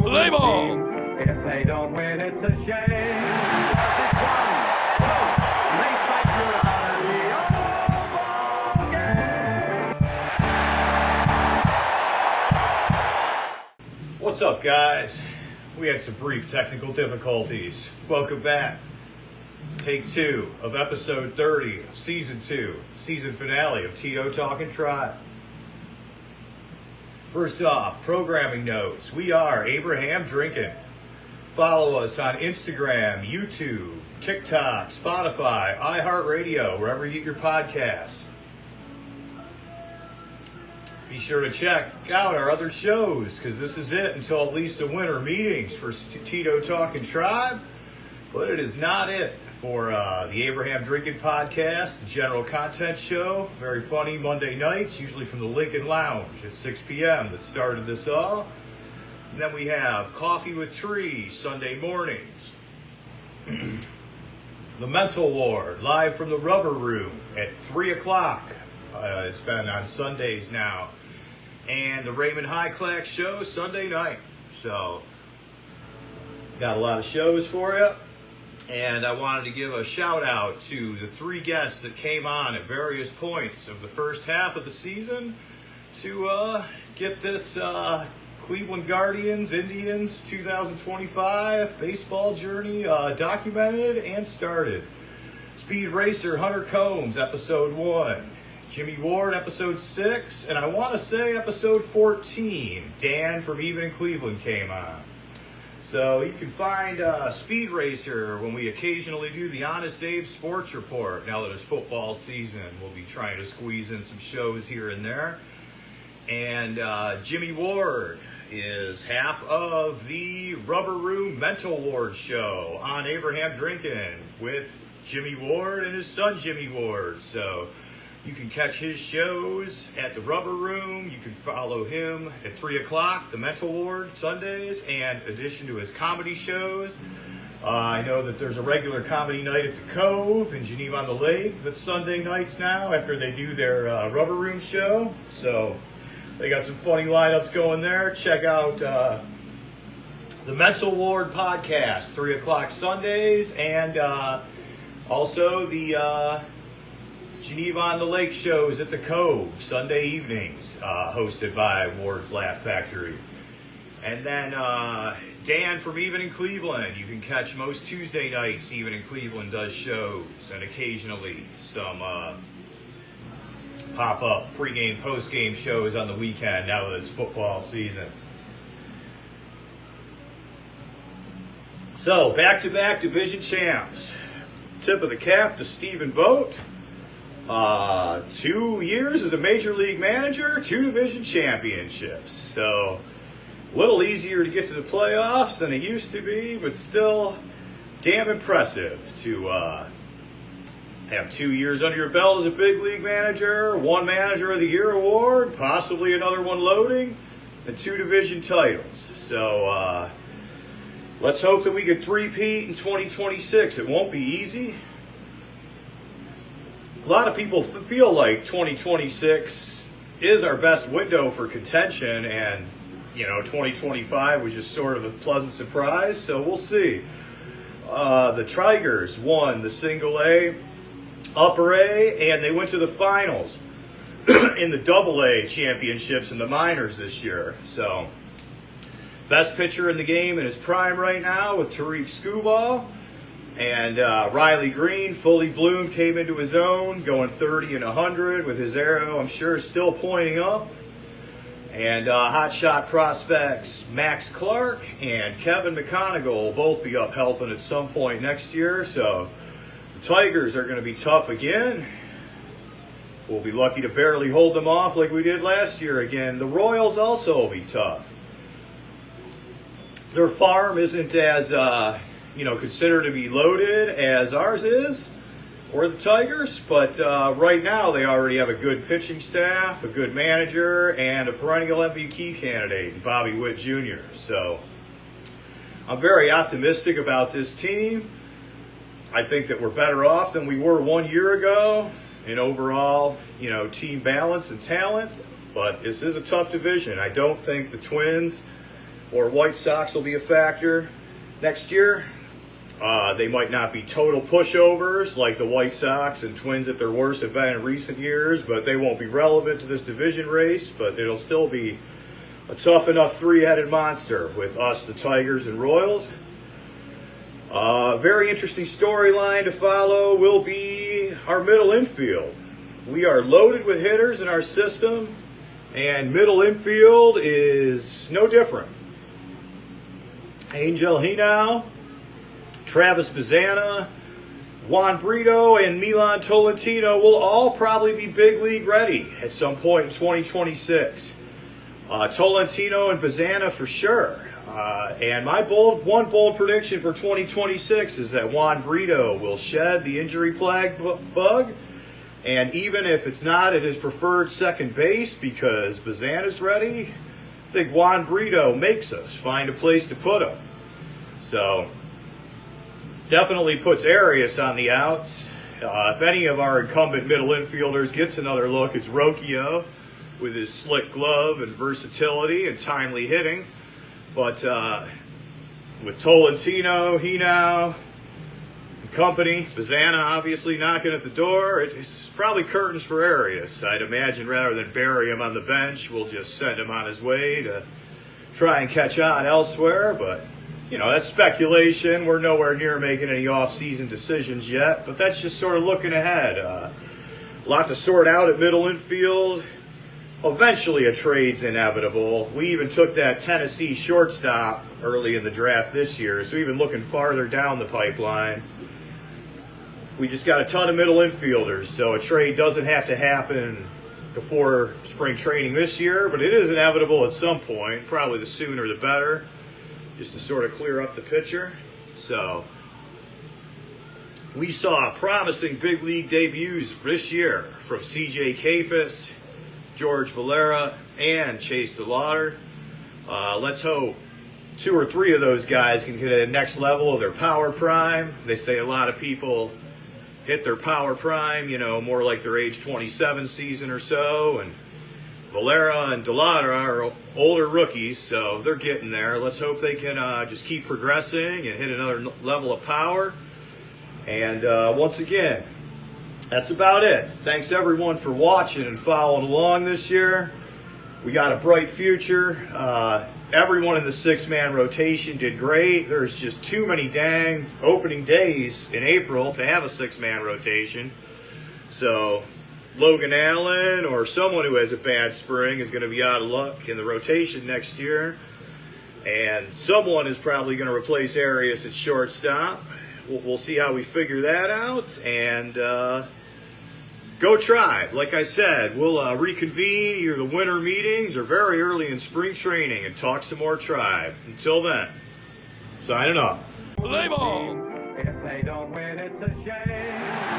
Play ball! If they don't win, it's a shame. It's 1, 2, they fight you out of the ball game. What's up, guys? We had some brief technical difficulties. Welcome back. Take 2 of episode 30 of season 2, season finale of Tito Talking Tribe. First off, programming notes. We are Abraham Drinking. Follow us on Instagram, YouTube, TikTok, Spotify, iHeartRadio, wherever you get your podcasts. Be sure to check out our other shows, because this is it until at least the winter meetings for Tito Talking Tribe. But it is not it for the Abraham Drinking Podcast, the general content show. Very funny Monday nights, usually from the Lincoln Lounge at 6 p.m. that started this all. And then we have Coffee with Trees Sunday mornings. The Mental Ward, live from the Rubber Room at 3 o'clock. It's been on Sundays now. And the Raymond Highclack Show Sunday night. So, got a lot of shows for you. And I wanted to give a shout out to the 3 guests that came on at various points of the first half of the season to get this Cleveland Guardians, Indians 2025 baseball journey documented and started. Speed Racer Hunter Combs, episode 1. Jimmy Ward, episode 6. And I want to say episode 14. Dan from Even in Cleveland came on. So you can find Speed Racer when we occasionally do the Honest Abe Sports Report. Now that it's football season, we'll be trying to squeeze in some shows here and there. And Jimmy Ward is half of the Rubber Room Mental Ward show on Abraham Drinking with Jimmy Ward and his son Jimmy Ward. So you can catch his shows at the Rubber Room. You can follow him at 3 o'clock, the Mental Ward Sundays, and in addition to his comedy shows. I know that there's a regular comedy night at the Cove in Geneva on the Lake that's Sunday nights now after they do their Rubber Room show. So they got some funny lineups going there. Check out the Mental Ward podcast, 3 o'clock Sundays, and also the Geneva on the Lake shows at the Cove, Sunday evenings, hosted by Ward's Laugh Factory. And then Dan from Even in Cleveland. You can catch most Tuesday nights. Even in Cleveland does shows, and occasionally some pop-up pregame, postgame shows on the weekend now that it's football season. So, back-to-back division champs. Tip of the cap to Stephen Vogt. 2 years as a major league manager, 2 division championships. So, a little easier to get to the playoffs than it used to be, but still damn impressive to have 2 years under your belt as a big league manager, 1 Manager of the Year award, possibly another one loading, and 2 division titles. So, let's hope that we can three-peat in 2026. It won't be easy. A lot of people feel like 2026 is our best window for contention, and 2025 was just sort of a pleasant surprise, so we'll see. The Tigers won the Single A, Upper A, and they went to the finals in the Double A championships in the minors this year. So, best pitcher in the game in his prime right now with Tariq Skubal. And Riley Green, fully bloomed, came into his own, going 30 and 100 with his arrow, I'm sure, still pointing up. And hotshot prospects Max Clark and Kevin McConaughey will both be up helping at some point next year. So the Tigers are going to be tough again. We'll be lucky to barely hold them off like we did last year again. The Royals also will be tough. Their farm isn't as considered to be loaded as ours is, or the Tigers, but right now they already have a good pitching staff, a good manager, and a perennial MVP candidate, Bobby Witt Jr. So I'm very optimistic about this team. I think that we're better off than we were 1 year ago in overall, team balance and talent, but this is a tough division. I don't think the Twins or White Sox will be a factor next year. They might not be total pushovers like the White Sox and Twins at their worst have been in recent years, but they won't be relevant to this division race. But it'll still be a tough enough three-headed monster with us, the Tigers, and Royals. Very interesting storyline to follow will be our middle infield. We are loaded with hitters in our system, and middle infield is no different. Angel Hinao, Travis Bazzana, Juan Brito, and Milan Tolentino will all probably be big league ready at some point in 2026. Tolentino and Bazzana for sure. And my one bold prediction for 2026 is that Juan Brito will shed the injury plague bug. And even if it's not at his preferred second base because Bazzana's ready, I think Juan Brito makes us find a place to put him. So definitely puts Arias on the outs. If any of our incumbent middle infielders gets another look, it's Rocchio with his slick glove and versatility and timely hitting. But with Tolentino, Hinao, and company, Bazzana obviously knocking at the door, it's probably curtains for Arias. I'd imagine rather than bury him on the bench, we'll just send him on his way to try and catch on elsewhere. But, you know, that's speculation. We're nowhere near making any off-season decisions yet. But that's just sort of looking ahead. A lot to sort out at middle infield. Eventually a trade's inevitable. We even took that Tennessee shortstop early in the draft this year, so even looking farther down the pipeline, we just got a ton of middle infielders, so a trade doesn't have to happen before spring training this year, but it is inevitable at some point, probably the sooner the better, just to sort of clear up the picture. So we saw promising big league debuts this year from C.J. Kayfus, George Valera, and Chase DeLauder. Let's hope 2 or 3 of those guys can get at the next level of their power prime. They say a lot of people hit their power prime, you know, more like their age 27 season or so. And Valera and DeLauder are older rookies, so they're getting there. Let's hope they can just keep progressing and hit another level of power. And once again, that's about it. Thanks everyone for watching and following along this year. We got a bright future. Everyone in the 6-man rotation did great. There's just too many dang opening days in April to have a 6-man rotation. So Logan Allen or someone who has a bad spring is going to be out of luck in the rotation next year. And someone is probably going to replace Arias at shortstop. We'll see how we figure that out. And go Tribe. Like I said, we'll reconvene either the winter meetings or very early in spring training and talk some more Tribe. Until then, signing off. Play ball! If they don't win, it's a shame.